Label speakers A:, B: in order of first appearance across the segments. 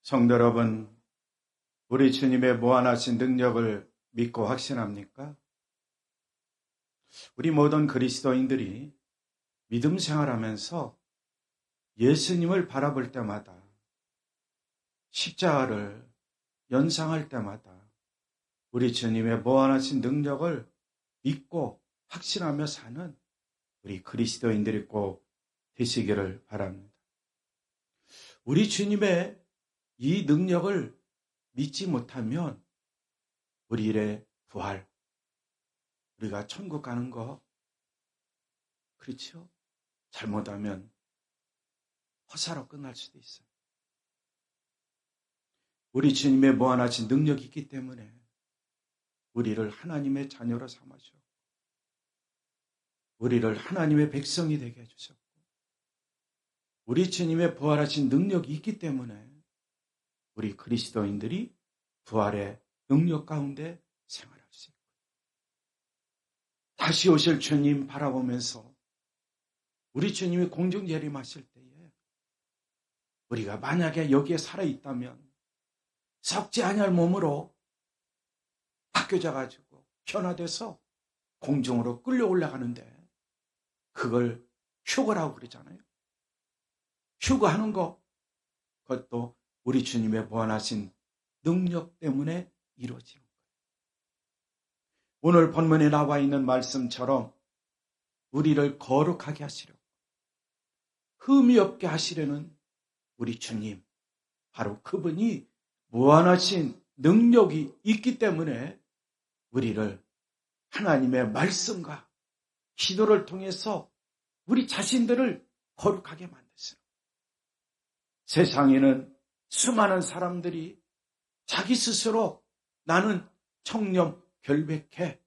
A: 성도 여러분, 우리 주님의 무한하신 능력을 믿고 확신합니까? 우리 모든 그리스도인들이 믿음 생활하면서 예수님을 바라볼 때마다, 십자가를 연상할 때마다 우리 주님의 무한하신 능력을 믿고 확신하며 사는 우리 그리스도인들이 꼭 되시기를 바랍니다. 우리 주님의 이 능력을 믿지 못하면 우리 일의 부활, 우리가 천국 가는 거, 그렇죠? 잘못하면 허사로 끝날 수도 있어요. 우리 주님의 무한하신 능력이 있기 때문에 우리를 하나님의 자녀로 삼아주셨고, 우리를 하나님의 백성이 되게 해주셨고, 우리 주님의 부활하신 능력이 있기 때문에 우리 그리스도인들이 부활의 능력 가운데 생활할 수 있고, 다시 오실 주님 바라보면서 우리 주님이 공중 재림하실 때에 우리가 만약에 여기에 살아있다면 썩지 아니할 몸으로 바뀌어져가지고 변화돼서 공중으로 끌려 올라가는데, 그걸 휴거라고 그러잖아요. 휴거하는 거, 그것도 우리 주님의 무한하신 능력 때문에 이루어지는 거예요. 오늘 본문에 나와 있는 말씀처럼 우리를 거룩하게 하시려고, 흠이 없게 하시려는 우리 주님, 바로 그분이 무한하신 능력이 있기 때문에 우리를 하나님의 말씀과 기도를 통해서 우리 자신들을 거룩하게 만드시는 거예요. 세상에는 수많은 사람들이 자기 스스로 나는 청렴 결백해,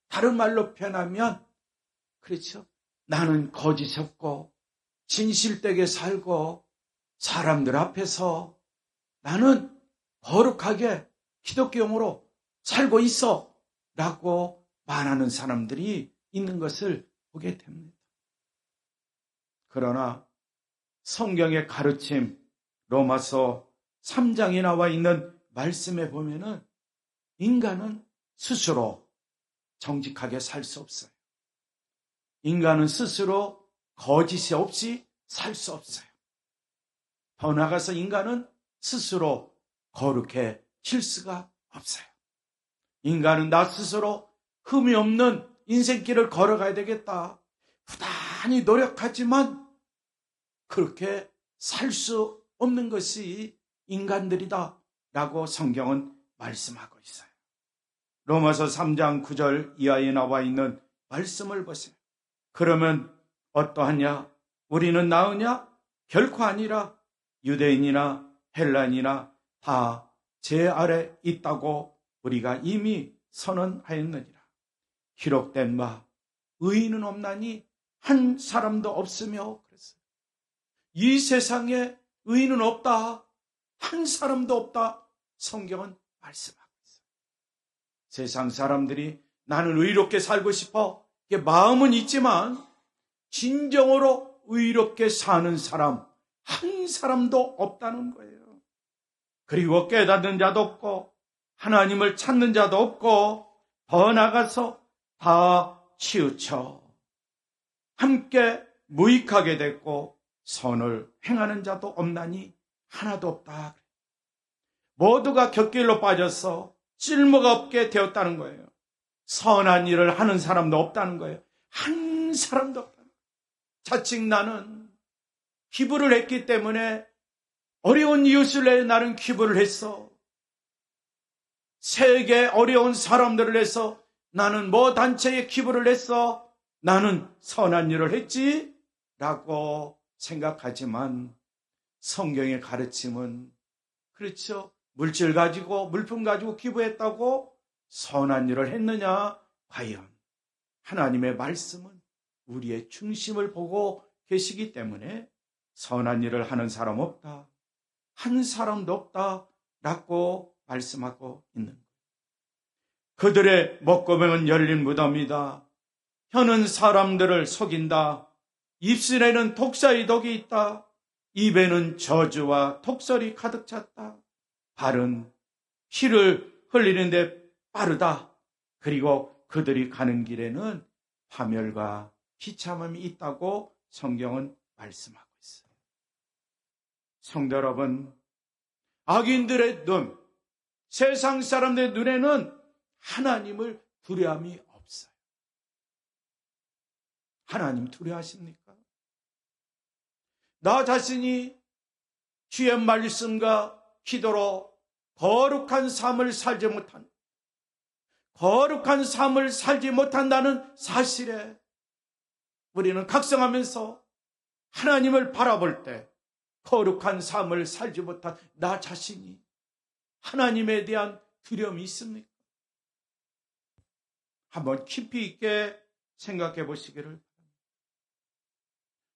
A: 다른 말로 표현하면 그렇죠, 나는 거짓 없고 진실되게 살고 사람들 앞에서 나는 거룩하게 기독교용으로 살고 있어 라고 말하는 사람들이 있는 것을 보게 됩니다. 그러나 성경의 가르침, 로마서 3장에 나와 있는 말씀에 보면은 인간은 스스로 정직하게 살 수 없어요. 인간은 스스로 거짓이 없이 살 수 없어요. 더 나아가서 인간은 스스로 거룩해질 수가 없어요. 인간은 나 스스로 흠이 없는 인생길을 걸어가야 되겠다, 부단히 노력하지만 그렇게 살 수 없는 것이 인간들이다 라고 성경은 말씀하고 있어요. 로마서 3장 9절 이하에 나와 있는 말씀을 보세요. 그러면 어떠하냐? 우리는 나으냐? 결코 아니라 유대인이나 헬라인이나 다 제 아래 있다고 우리가 이미 선언하였느니라. 기록된 바 의인은 없나니 한 사람도 없으며 그랬어요. 이 세상에 의인은 없다, 한 사람도 없다, 성경은 말씀하고 있어요. 세상 사람들이 나는 의롭게 살고 싶어, 이게 마음은 있지만 진정으로 의롭게 사는 사람 한 사람도 없다는 거예요. 그리고 깨닫는 자도 없고 하나님을 찾는 자도 없고, 더 나아가서 다 치우쳐 함께 무익하게 됐고 선을 행하는 자도 없나니 하나도 없다. 모두가 곁길로 빠져서 쓸모가 없게 되었다는 거예요. 선한 일을 하는 사람도 없다는 거예요. 한 사람도 없다는 거예요. 자칫 나는 기부를 했기 때문에 어려운 이웃을 위해 나는 기부를 했어. 세계 어려운 사람들을 위해서 나는 뭐 단체에 기부를 했어. 나는 선한 일을 했지 라고 생각하지만 성경의 가르침은 그렇죠, 물질 가지고 물품 가지고 기부했다고 선한 일을 했느냐? 과연 하나님의 말씀은 우리의 중심을 보고 계시기 때문에 선한 일을 하는 사람 없다, 한 사람도 없다 라고 말씀하고 있는 거예요. 그들의 목구멍은 열린 무덤이다. 혀는 사람들을 속인다. 입술에는 독사의 독이 있다. 입에는 저주와 독설이 가득 찼다. 발은 피를 흘리는데 빠르다. 그리고 그들이 가는 길에는 파멸과 비참함이 있다고 성경은 말씀하고 있어요. 성도 여러분, 악인들의 눈, 세상 사람들의 눈에는 하나님을 두려움이 없어요. 하나님 두려워하십니까? 나 자신이 주의 말씀과 기도로 거룩한 삶을 살지 못한다는 사실에 우리는 각성하면서 하나님을 바라볼 때 거룩한 삶을 살지 못한 나 자신이 하나님에 대한 두려움이 있습니까? 한번 깊이 있게 생각해 보시기를 바랍니다.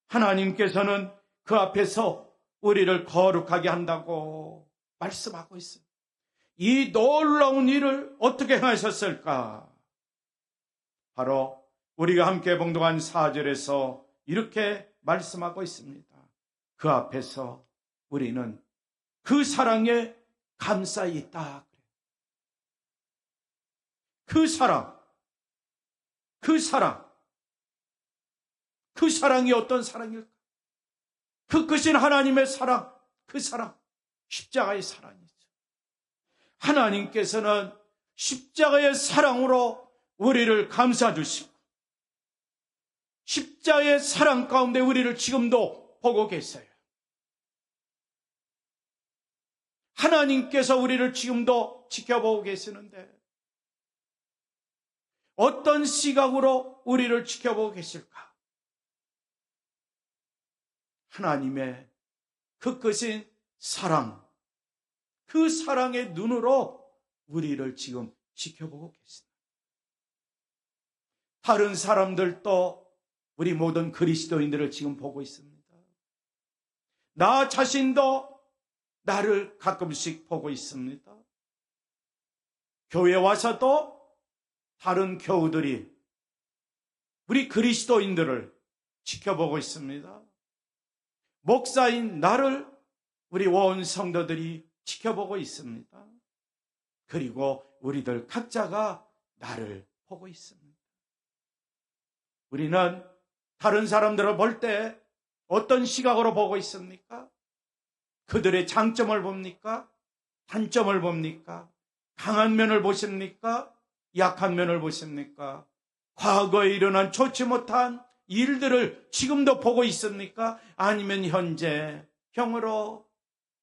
A: 하나님께서는 그 앞에서 우리를 거룩하게 한다고 말씀하고 있어요. 이 놀라운 일을 어떻게 행하셨을까? 바로 우리가 함께 봉독한 4절에서 이렇게 말씀하고 있습니다. 그 앞에서 우리는 그 사랑에 감싸 있다. 그 사랑이 어떤 사랑일까? 그 크신 하나님의 사랑, 그 사랑, 십자가의 사랑이죠. 하나님께서는 십자가의 사랑으로 우리를 감싸주시고 십자가의 사랑 가운데 우리를 지금도 보고 계세요. 하나님께서 우리를 지금도 지켜보고 계시는데 어떤 시각으로 우리를 지켜보고 계실까? 하나님의 그 크신 사랑, 그 사랑의 눈으로 우리를 지금 지켜보고 계십니다. 다른 사람들도 우리 모든 그리스도인들을 지금 보고 있습니다. 나 자신도 나를 가끔씩 보고 있습니다. 교회에 와서도 다른 교우들이 우리 그리스도인들을 지켜보고 있습니다. 목사인 나를 우리 온 성도들이 지켜보고 있습니다. 그리고 우리들 각자가 나를 보고 있습니다. 우리는 다른 사람들을 볼 때 어떤 시각으로 보고 있습니까? 그들의 장점을 봅니까? 단점을 봅니까? 강한 면을 보십니까? 약한 면을 보십니까? 과거에 일어난 좋지 못한 일들을 지금도 보고 있습니까? 아니면 현재 형으로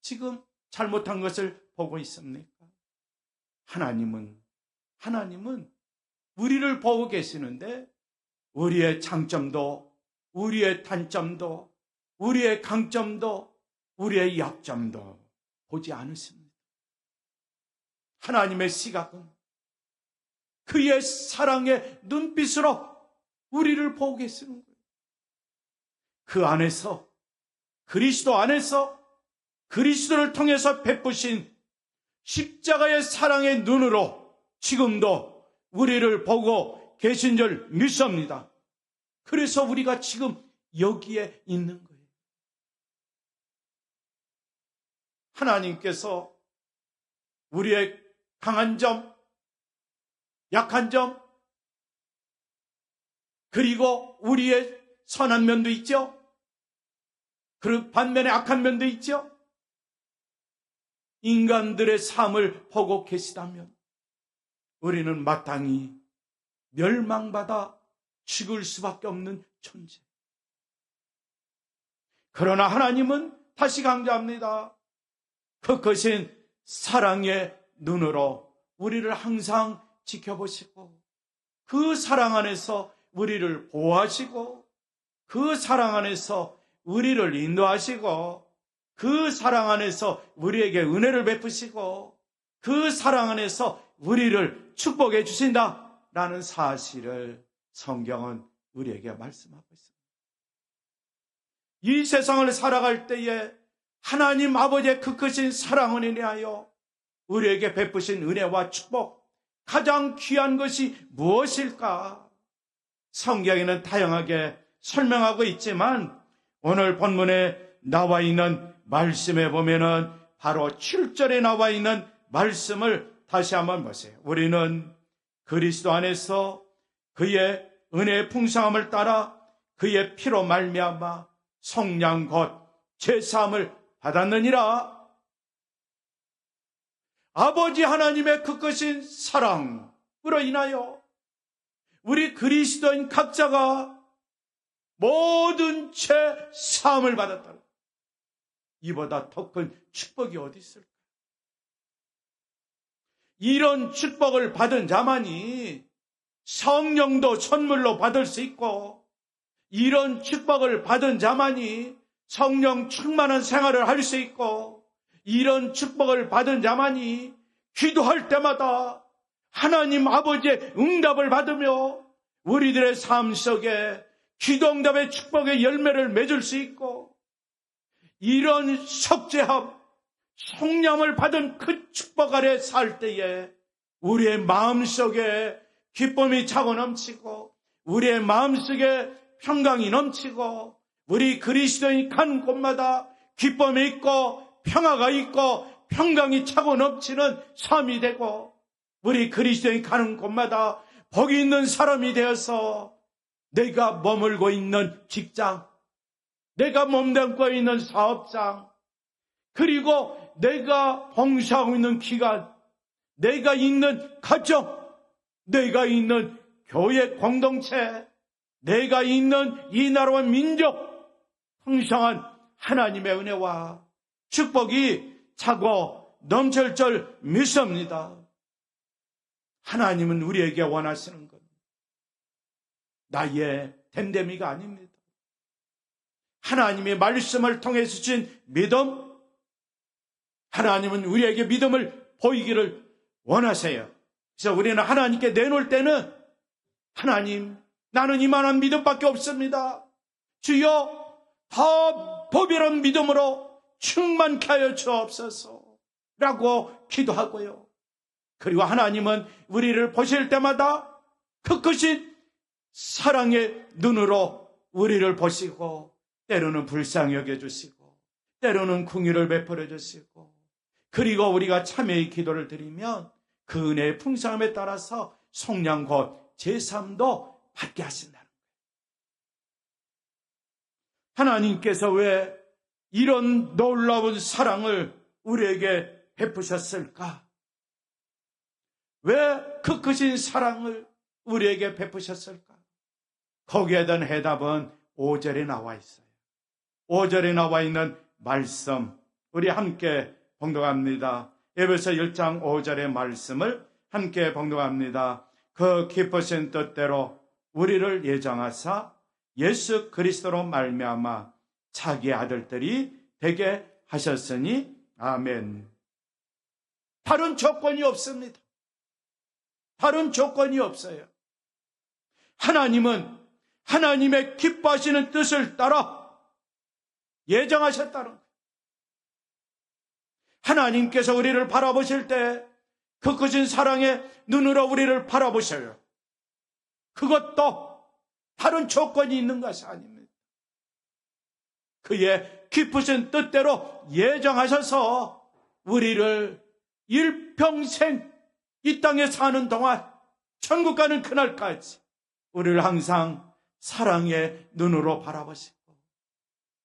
A: 지금 잘못한 것을 보고 있습니까? 하나님은 우리를 보고 계시는데 우리의 장점도, 우리의 단점도, 우리의 강점도, 우리의 약점도 보지 않으십니다. 하나님의 시각은 그의 사랑의 눈빛으로 우리를 보고 계시는 거예요. 그 안에서, 그리스도 안에서 그리스도를 통해서 베푸신 십자가의 사랑의 눈으로 지금도 우리를 보고 계신 줄 믿습니다. 그래서 우리가 지금 여기에 있는 거예요. 하나님께서 우리의 강한 점, 약한 점, 그리고 우리의 선한 면도 있죠. 그 반면에 악한 면도 있죠. 인간들의 삶을 보고 계시다면 우리는 마땅히 멸망받아 죽을 수밖에 없는 존재. 그러나 하나님은 다시 강조합니다. 그 크신 사랑의 눈으로 우리를 항상 지켜보시고 그 사랑 안에서 우리를 보호하시고 그 사랑 안에서 우리를 인도하시고 그 사랑 안에서 우리에게 은혜를 베푸시고 그 사랑 안에서 우리를 축복해 주신다라는 사실을 성경은 우리에게 말씀하고 있습니다. 이 세상을 살아갈 때에 하나님 아버지의 그 크신 사랑을 인하여 우리에게 베푸신 은혜와 축복, 가장 귀한 것이 무엇일까? 성경에는 다양하게 설명하고 있지만 오늘 본문의 나와 있는 말씀에 보면은 바로 7절에 나와 있는 말씀을 다시 한번 보세요. 우리는 그리스도 안에서 그의 은혜의 풍성함을 따라 그의 피로 말미암아 성령 곧 제사함을 받았느니라. 아버지 하나님의 그 크신 사랑으로 인하여 우리 그리스도인 각자가 모든 죄 사함을 받았다. 이보다 더 큰 축복이 어디 있을까? 이런 축복을 받은 자만이 성령도 선물로 받을 수 있고, 이런 축복을 받은 자만이 성령 충만한 생활을 할 수 있고, 이런 축복을 받은 자만이 기도할 때마다 하나님 아버지의 응답을 받으며 우리들의 삶 속에 기도응답의 축복의 열매를 맺을 수 있고, 이런 속죄함, 성령을 받은 그 축복 아래 살 때에 우리의 마음속에 기쁨이 차고 넘치고, 우리의 마음속에 평강이 넘치고, 우리 그리스도인이 간 곳마다 기쁨이 있고 평화가 있고 평강이 차고 넘치는 삶이 되고, 우리 그리스도인이 가는 곳마다 복이 있는 사람이 되어서 내가 머물고 있는 직장, 내가 몸담고 있는 사업장, 그리고 내가 봉사하고 있는 기관, 내가 있는 가정, 내가 있는 교회 공동체, 내가 있는 이 나라와 민족, 풍성한 하나님의 은혜와 축복이 차고 넘칠 줄 믿습니다. 하나님은 우리에게 원하시는 것, 나의 댐댐이가 아닙니다. 하나님의 말씀을 통해 주신 믿음, 하나님은 우리에게 믿음을 보이기를 원하세요. 그래서 우리는 하나님께 내놓을 때는, 하나님, 나는 이만한 믿음밖에 없습니다. 주여, 더 보배로운 믿음으로 충만케 하여 주옵소서 라고 기도하고요. 그리고 하나님은 우리를 보실 때마다 그 크신 사랑의 눈으로 우리를 보시고, 때로는 불쌍히 여겨주시고, 때로는 긍휼을 베풀어 주시고, 그리고 우리가 참회의 기도를 드리면 그 은혜의 풍성함에 따라서 성령 곧 제3도 받게 하신다는 거예요. 하나님께서 왜 이런 놀라운 사랑을 우리에게 베푸셨을까? 왜 그 크신 사랑을 우리에게 베푸셨을까? 거기에 대한 해답은 5절에 나와 있어요. 5절에 나와 있는 말씀, 우리 함께 봉독합니다. 에베소 1장 5절의 말씀을 함께 봉독합니다. 그 기쁘신 뜻대로 우리를 예정하사 예수 그리스도로 말미암아 자기 아들들이 되게 하셨으니 아멘. 다른 조건이 없습니다. 다른 조건이 없어요. 하나님은 하나님의 기뻐하시는 뜻을 따라 예정하셨다는 거예요. 하나님께서 우리를 바라보실 때 그 크신 사랑의 눈으로 우리를 바라보셔요. 그것도 다른 조건이 있는 것이 아닙니다. 그의 깊으신 뜻대로 예정하셔서 우리를 일평생 이 땅에 사는 동안 천국 가는 그날까지 우리를 항상 사랑의 눈으로 바라보시고,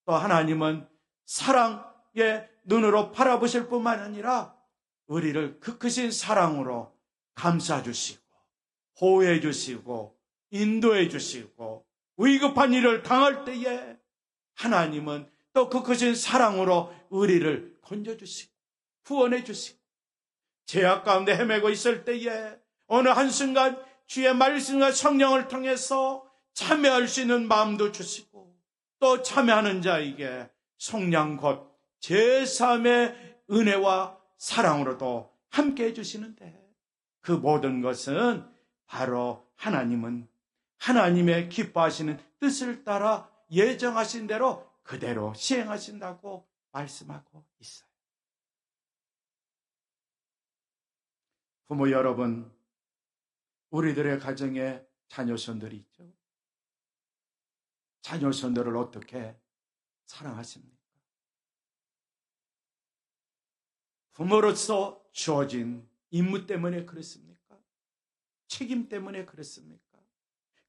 A: 또 하나님은 사랑의 눈으로 바라보실 뿐만 아니라 우리를 그 크신 사랑으로 감싸주시고 보호해주시고 인도해주시고 위급한 일을 당할 때에 하나님은 또 그 크신 사랑으로 우리를 건져주시고 구원해주시고, 죄악 가운데 헤매고 있을 때에 어느 한순간 주의 말씀과 성령을 통해서 참여할 수 있는 마음도 주시고, 또 참여하는 자에게 성령 곧 제3의 은혜와 사랑으로도 함께 해주시는데, 그 모든 것은 바로 하나님은 하나님의 기뻐하시는 뜻을 따라 예정하신 대로 그대로 시행하신다고 말씀하고 있어요. 부모 여러분, 우리들의 가정에 자녀손들이 있죠. 자녀손들을 어떻게 사랑하십니까? 부모로서 주어진 임무 때문에 그렇습니까? 책임 때문에 그렇습니까?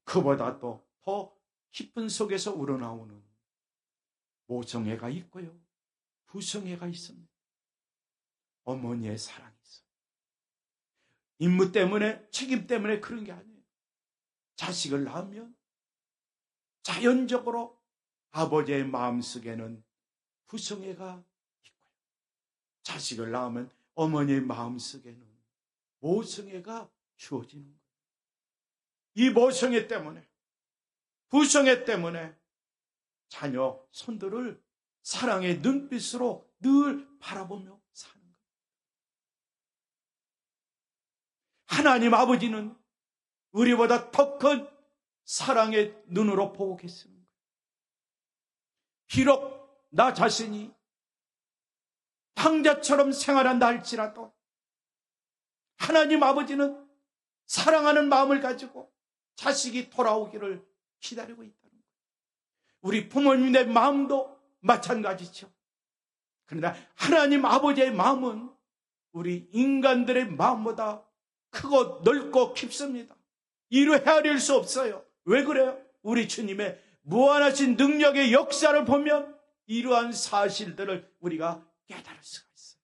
A: 그보다도 더 깊은 속에서 우러나오는 모성애가 있고요, 부성애가 있습니다. 어머니의 사랑이 있어요. 임무 때문에, 책임 때문에 그런 게 아니에요. 자식을 낳으면 자연적으로 아버지의 마음속에는 부성애가 있고요, 자식을 낳으면 어머니의 마음속에는 모성애가 주어지는 거예요. 이 모성애 때문에, 부성애 때문에 자녀, 손들을 사랑의 눈빛으로 늘 바라보며 사는 거예요. 하나님 아버지는 우리보다 더 큰 사랑의 눈으로 보고 계시는 거예요. 비록 나 자신이 황자처럼 생활한다 할지라도 하나님 아버지는 사랑하는 마음을 가지고 자식이 돌아오기를 기다리고 있다는 거예요. 우리 부모님의 마음도 마찬가지죠. 그러나 하나님 아버지의 마음은 우리 인간들의 마음보다 크고 넓고 깊습니다. 이루 헤아릴 수 없어요. 왜 그래요? 우리 주님의 무한하신 능력의 역사를 보면 이러한 사실들을 우리가 깨달을 수가 있어요.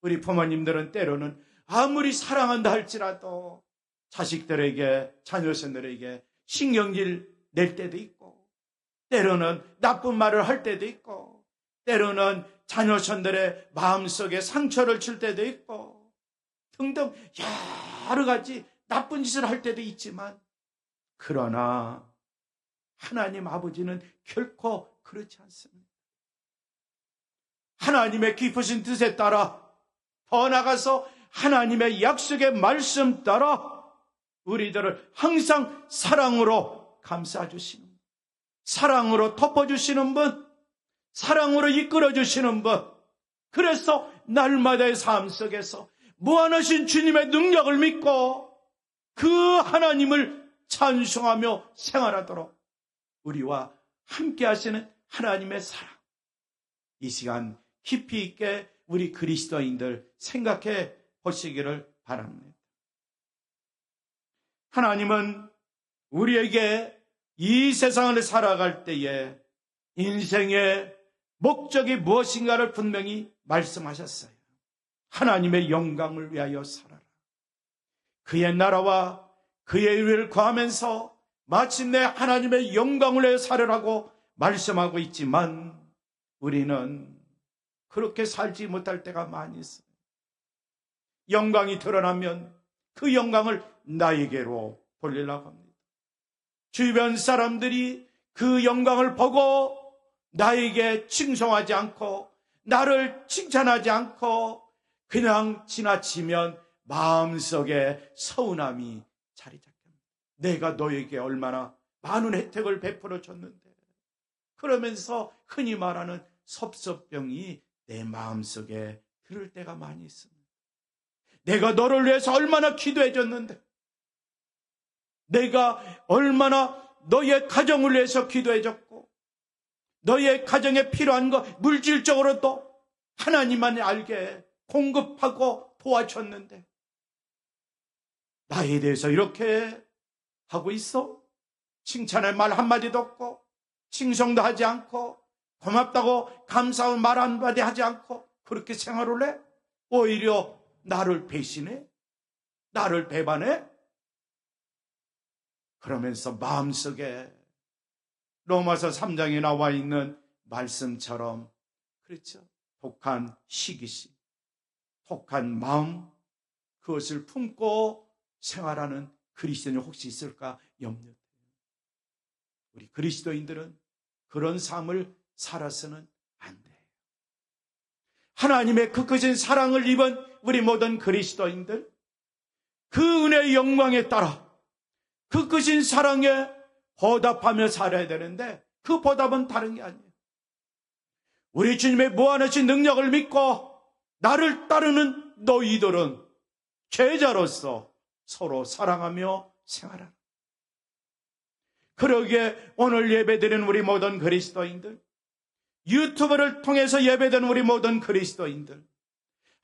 A: 우리 부모님들은 때로는 아무리 사랑한다 할지라도 자식들에게, 자녀선들에게 신경질 낼 때도 있고, 때로는 나쁜 말을 할 때도 있고, 때로는 자녀선들의 마음속에 상처를 줄 때도 있고, 등등 여러 가지 나쁜 짓을 할 때도 있지만, 그러나 하나님 아버지는 결코 그렇지 않습니다. 하나님의 깊으신 뜻에 따라, 더 나아가서 하나님의 약속의 말씀 따라 우리들을 항상 사랑으로 감싸주시는 분, 사랑으로 덮어주시는 분, 사랑으로 이끌어주시는 분, 그래서 날마다의 삶 속에서 무한하신 주님의 능력을 믿고 그 하나님을 찬송하며 생활하도록 우리와 함께 하시는 하나님의 사랑, 이 시간 깊이 있게 우리 그리스도인들 생각해 보시기를 바랍니다. 하나님은 우리에게 이 세상을 살아갈 때에 인생의 목적이 무엇인가를 분명히 말씀하셨어요. 하나님의 영광을 위하여 살아라. 그의 나라와 그의 의를 구하면서 마침내 하나님의 영광을 위하여 살으라고 말씀하고 있지만 우리는 그렇게 살지 못할 때가 많이 있어요. 영광이 드러나면 그 영광을 나에게로 돌리려고 합니다. 주변 사람들이 그 영광을 보고 나에게 칭송하지 않고 나를 칭찬하지 않고 그냥 지나치면 마음속에 서운함이 자리 잡습니다. 내가 너에게 얼마나 많은 혜택을 베풀어 줬는데, 그러면서 흔히 말하는 섭섭병이 내 마음속에 들을 때가 많이 있습니다. 내가 너를 위해서 얼마나 기도해 줬는데, 내가 얼마나 너의 가정을 위해서 기도해 줬고, 너의 가정에 필요한 거 물질적으로도 하나님만이 알게 공급하고 도와줬는데 나에 대해서 이렇게 하고 있어? 칭찬할 말 한마디도 없고, 칭송도 하지 않고, 고맙다고 감사의 말 한마디 하지 않고 그렇게 생활을 해? 오히려 나를 배신해? 나를 배반해? 그러면서 마음속에 로마서 3장에 나와 있는 말씀처럼, 그렇죠, 독한 시기심, 독한 마음, 그것을 품고 생활하는 그리스도인이 혹시 있을까 염려돼요. 우리 그리스도인들은 그런 삶을 살아서는 안 돼요. 하나님의 그 크신 사랑을 입은 우리 모든 그리스도인들, 그 은혜의 영광에 따라 그 크신 사랑에 보답하며 살아야 되는데, 그 보답은 다른 게 아니에요. 우리 주님의 무한하신 능력을 믿고 나를 따르는 너희들은 제자로서 서로 사랑하며 생활하라. 그러기에 오늘 예배드리는 우리 모든 그리스도인들, 유튜브를 통해서 예배드리는 우리 모든 그리스도인들,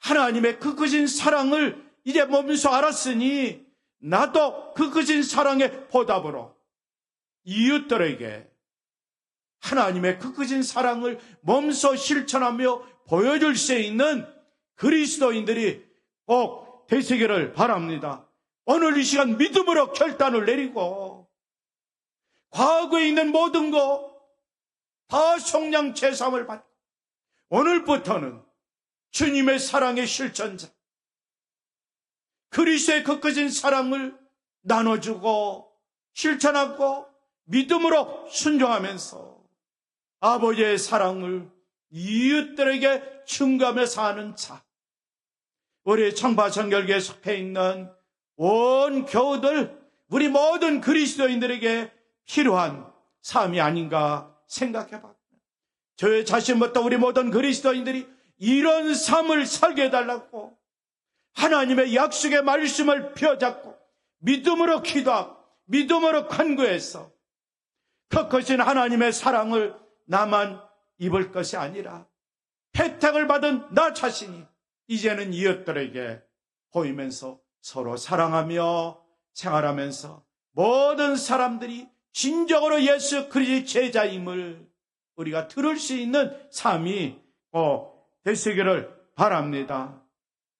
A: 하나님의 그 크신 사랑을 이제 몸소 알았으니 나도 그 크신 사랑의 보답으로 이웃들에게 하나님의 그 크신 사랑을 몸소 실천하며 보여줄 수 있는 그리스도인들이 꼭 되시기를 바랍니다. 오늘 이 시간 믿음으로 결단을 내리고 과거에 있는 모든 것 다 속량 제삼을 받고 오늘부터는 주님의 사랑의 실천자, 그리스도의 그 크신 사랑을 나눠주고 실천하고 믿음으로 순종하면서 아버지의 사랑을 이웃들에게 증거하며 사는 자, 우리 청파성결교에 속해 있는 온 교우들, 우리 모든 그리스도인들에게 필요한 삶이 아닌가 생각해봤습니다. 저의 자신부터 우리 모든 그리스도인들이 이런 삶을 살게 해달라고 하나님의 약속의 말씀을 펴잡고 믿음으로 기도하고 믿음으로 간구해서 그 크신 하나님의 사랑을 나만 입을 것이 아니라 혜택을 받은 나 자신이 이제는 이웃들에게 보이면서 서로 사랑하며 생활하면서 모든 사람들이 진정으로 예수 그리스도의 제자임을 우리가 들을 수 있는 삶이 꼭 되시기를 바랍니다.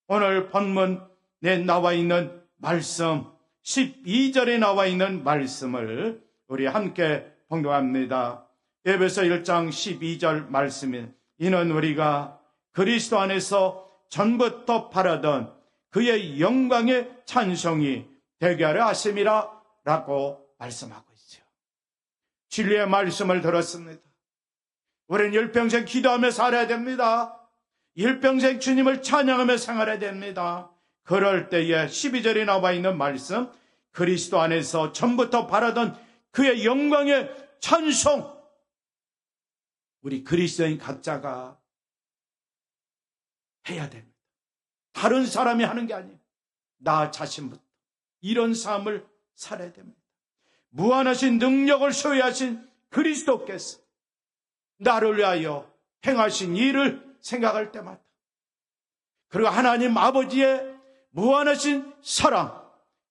A: 오늘 본문에 나와 있는 말씀 12절에 나와 있는 말씀을 우리 함께 봉독합니다. 에베소 1장 12절 말씀이 이는 우리가 그리스도 안에서 전부터 바라던 그의 영광의 찬송이 되게 하려 하심이라 라고 말씀하고 있죠. 진리의 말씀을 들었습니다. 우리는 일평생 기도하며 살아야 됩니다. 일평생 주님을 찬양하며 생활해야 됩니다. 그럴 때에 12절에 나와 있는 말씀, 그리스도 안에서 전부터 바라던 그의 영광의 찬송, 우리 그리스도인 각자가 해야 됩니다. 다른 사람이 하는 게 아니에요. 나 자신부터 이런 삶을 살아야 됩니다. 무한하신 능력을 소유하신 그리스도께서 나를 위하여 행하신 일을 생각할 때마다, 그리고 하나님 아버지의 무한하신 사랑,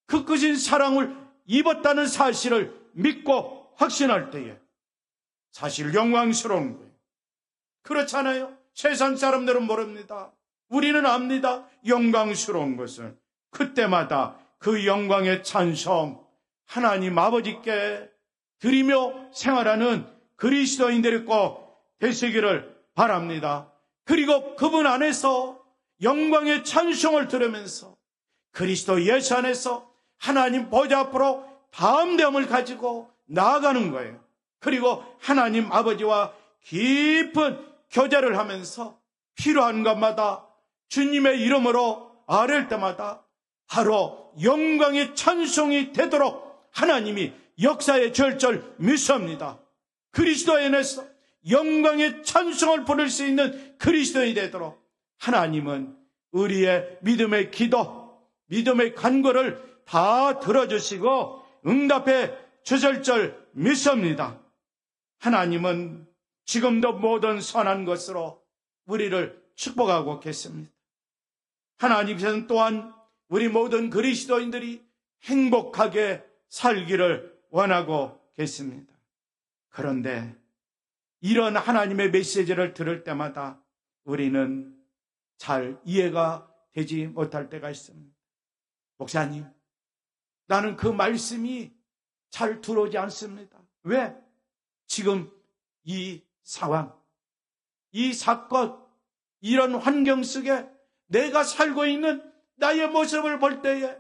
A: 그 크신 사랑을 입었다는 사실을 믿고 확신할 때에 사실 영광스러운 거예요. 그렇잖아요. 세상 사람들은 모릅니다. 우리는 압니다. 영광스러운 것은 그때마다 그 영광의 찬송 하나님 아버지께 드리며 생활하는 그리스도인들이 꼭 되시기를 바랍니다. 그리고 그분 안에서 영광의 찬송을 들으면서 그리스도 예수 안에서 하나님 보좌 앞으로 담대함을 가지고 나아가는 거예요. 그리고 하나님 아버지와 깊은 교제를 하면서 필요한 것마다 주님의 이름으로 아뢰을 때마다 바로 영광의 찬송이 되도록 하나님이 역사의 절절 믿습니다. 그리스도 안에서 영광의 찬송을 부를 수 있는 그리스도인이 되도록 하나님은 우리의 믿음의 기도, 믿음의 간구를 다 들어주시고 응답해 주실 줄 믿습니다. 하나님은 지금도 모든 선한 것으로 우리를 축복하고 계십니다. 하나님께서는 또한 우리 모든 그리스도인들이 행복하게 살기를 원하고 계십니다. 그런데 이런 하나님의 메시지를 들을 때마다 우리는 잘 이해가 되지 못할 때가 있습니다. 목사님, 나는 그 말씀이 잘 들어오지 않습니다. 왜? 지금 이 상황, 이 사건, 이런 환경 속에 내가 살고 있는 나의 모습을 볼 때에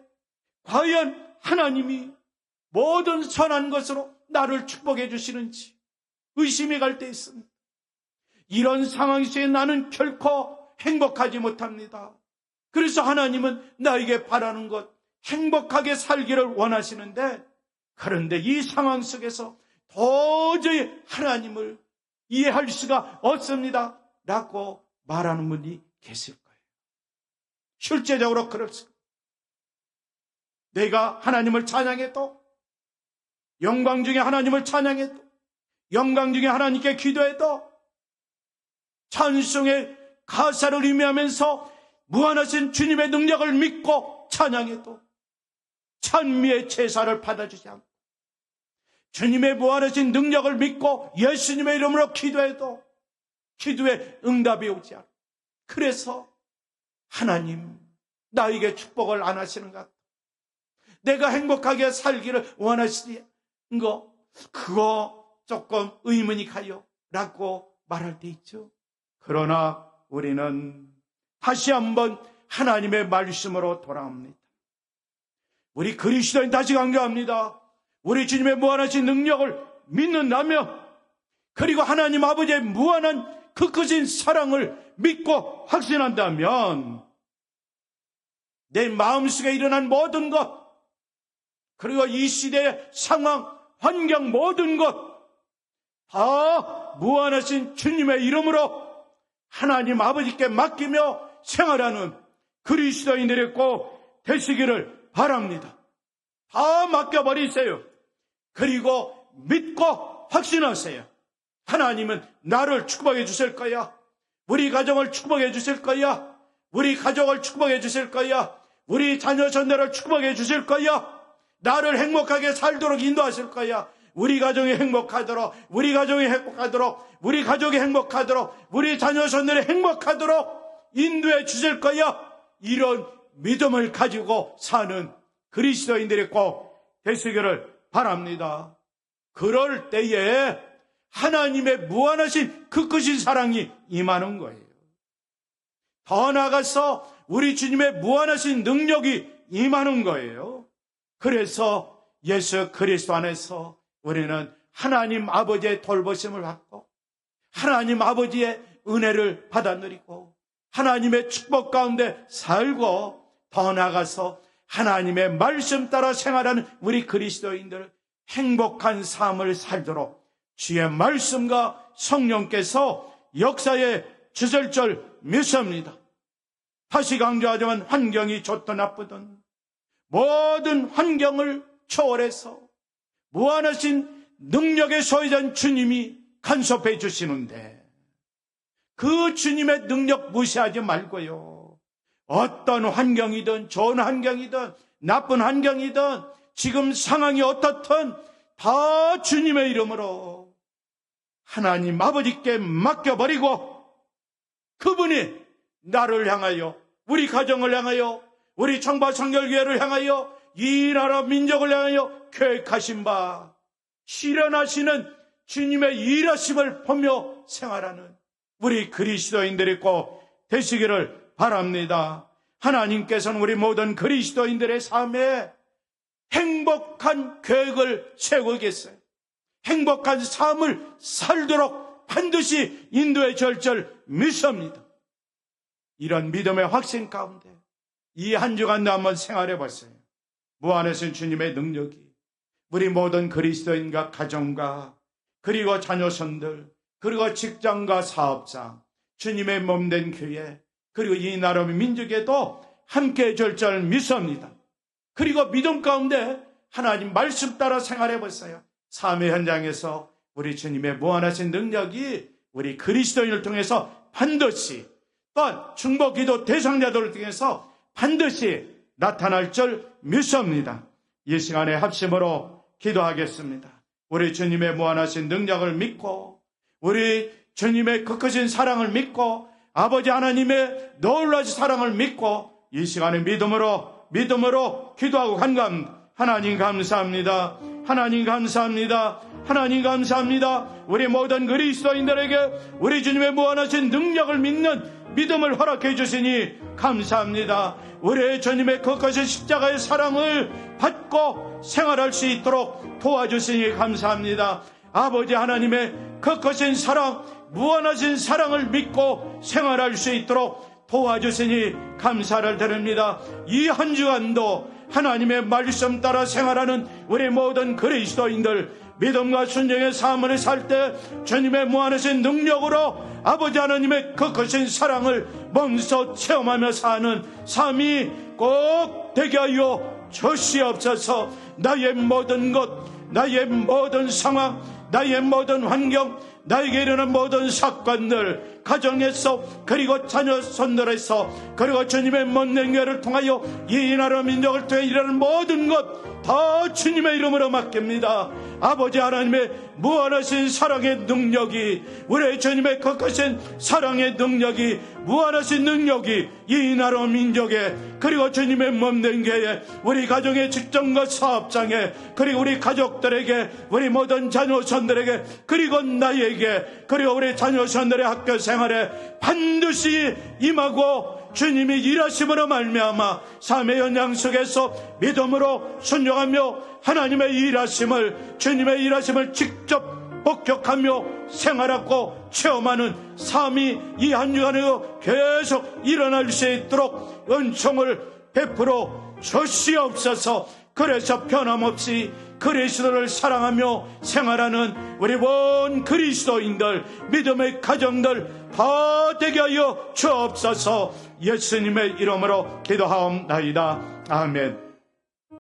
A: 과연 하나님이 모든 선한 것으로 나를 축복해 주시는지 의심이 갈 때 있습니다. 이런 상황 속에 나는 결코 행복하지 못합니다. 그래서 하나님은 나에게 바라는 것, 행복하게 살기를 원하시는데, 그런데 이 상황 속에서 도저히 하나님을 이해할 수가 없습니다 라고 말하는 분이 계실 거예요. 실제적으로 그렇습니다. 내가 하나님을 찬양해도, 영광 중에 하나님을 찬양해도, 영광 중에 하나님께 기도해도, 찬송의 가사를 의미하면서 무한하신 주님의 능력을 믿고 찬양해도 찬미의 제사를 받아주지 않고, 주님의 무한하신 능력을 믿고 예수님의 이름으로 기도해도 기도에 응답이 오지 않고, 그래서 하나님 나에게 축복을 안 하시는 것 같아. 내가 행복하게 살기를 원하시는 거, 그거 조금 의문이 가요 라고 말할 때 있죠. 그러나 우리는 다시 한번 하나님의 말씀으로 돌아옵니다. 우리 그리스도인 다시 강조합니다. 우리 주님의 무한하신 능력을 믿는다면, 그리고 하나님 아버지의 무한한 그 크신 사랑을 믿고 확신한다면, 내 마음속에 일어난 모든 것, 그리고 이 시대의 상황, 환경 모든 것 다 무한하신 주님의 이름으로 하나님 아버지께 맡기며 생활하는 그리스도인들이 꼭 되시기를 바랍니다. 다 맡겨버리세요. 그리고 믿고 확신하세요. 하나님은 나를 축복해 주실 거야. 우리 가정을 축복해 주실 거야. 우리 가족을 축복해 주실 거야. 우리 자녀 손자를 축복해 주실 거야. 나를 행복하게 살도록 인도하실 거야. 우리 가정이 행복하도록, 우리 가정이 행복하도록, 우리 가족이 행복하도록, 우리 자녀 손들이 행복하도록 인도해 주실 거야. 이런 믿음을 가지고 사는 그리스도인들이 꼭 되시기를 바랍니다. 그럴 때에 하나님의 무한하신 그 크신 사랑이 임하는 거예요. 더 나아가서 우리 주님의 무한하신 능력이 임하는 거예요. 그래서 예수 그리스도 안에서 우리는 하나님 아버지의 돌보심을 받고, 하나님 아버지의 은혜를 받아 누리고, 하나님의 축복 가운데 살고, 더 나아가서 하나님의 말씀 따라 생활하는 우리 그리스도인들 행복한 삶을 살도록 주의 말씀과 성령께서 역사에 주실 줄 믿습니다. 다시 강조하자면 환경이 좋든 나쁘든 모든 환경을 초월해서 무한하신 능력의 소유자인 주님이 간섭해 주시는데, 그 주님의 능력 무시하지 말고요. 어떤 환경이든 좋은 환경이든 나쁜 환경이든 지금 상황이 어떻든 다 주님의 이름으로 하나님 아버지께 맡겨버리고, 그분이 나를 향하여, 우리 가정을 향하여, 우리 청바 성결교회를 향하여, 이 나라 민족을 향하여 계획하신 바 실현하시는 주님의 일하심을 보며 생활하는 우리 그리스도인들이 꼭 되시기를 바랍니다. 하나님께서는 우리 모든 그리스도인들의 삶에 행복한 계획을 세우고 계세요. 행복한 삶을 살도록 반드시 인도해 줄 줄 믿습니다. 이런 믿음의 확신 가운데 이 한 주간도 한번 생활해 보세요. 무한하신 주님의 능력이 우리 모든 그리스도인과 가정과, 그리고 자녀손들, 그리고 직장과 사업장, 주님의 몸된 교회, 그리고 이 나라의 민족에도 함께해 줄 줄 믿습니다. 그리고 믿음 가운데 하나님 말씀 따라 생활해 보세요. 삶의 현장에서 우리 주님의 무한하신 능력이 우리 그리스도인을 통해서 반드시, 또한 중보기도 대상자들을 통해서 반드시 나타날 줄 믿습니다. 이 시간에 합심으로 기도하겠습니다. 우리 주님의 무한하신 능력을 믿고, 우리 주님의 그 크신 사랑을 믿고, 아버지 하나님의 놀라신 사랑을 믿고, 이 시간에 믿음으로 기도하고 간구합니다. 하나님 감사합니다. 하나님 감사합니다. 하나님 감사합니다. 우리 모든 그리스도인들에게 우리 주님의 무한하신 능력을 믿는 믿음을 허락해 주시니 감사합니다. 우리 주님의 그 크신 십자가의 사랑을 받고 생활할 수 있도록 도와주시니 감사합니다. 아버지 하나님의 그 크신 사랑, 무한하신 사랑을 믿고 생활할 수 있도록 도와주시니 감사를 드립니다. 이 한 주간도 하나님의 말씀 따라 생활하는 우리 모든 그리스도인들, 믿음과 순종의 삶을 살 때 주님의 무한하신 능력으로 아버지 하나님의 그 크신 사랑을 몸소 체험하며 사는 삶이 꼭 되게 하여 주시옵소서. 나의 모든 것, 나의 모든 상황, 나의 모든 환경, 나에게 일어난 모든 사건들 가정에서 그리고 자녀 손들에서 그리고 주님의 못된 교회를 통하여 이 나라 민족을 통해 일하는 모든 것 다 주님의 이름으로 맡깁니다. 아버지 하나님의 무한하신 사랑의 능력이, 우리 주님의 거룩하신 사랑의 능력이, 무한하신 능력이 이 나라 민족에, 그리고 주님의 몸된 교회에, 우리 가정의 직장과 사업장에, 그리고 우리 가족들에게, 우리 모든 자녀손들에게, 그리고 나에게, 그리고 우리 자녀손들의 학교 생활에 반드시 임하고 주님이 일하심으로 말미암아 삶의 연양 속에서 믿음으로 순종하며 하나님의 일하심을, 주님의 일하심을 직접 목격하며 생활하고 체험하는 삶이 이 한 주간에 계속 일어날 수 있도록 은총을 베풀어 주시옵소서. 그래서 변함없이 그리스도를 사랑하며 생활하는 우리 온 그리스도인들, 믿음의 가정들 다 되게 하여 주옵소서. 예수님의 이름으로 기도하옵나이다. 아멘.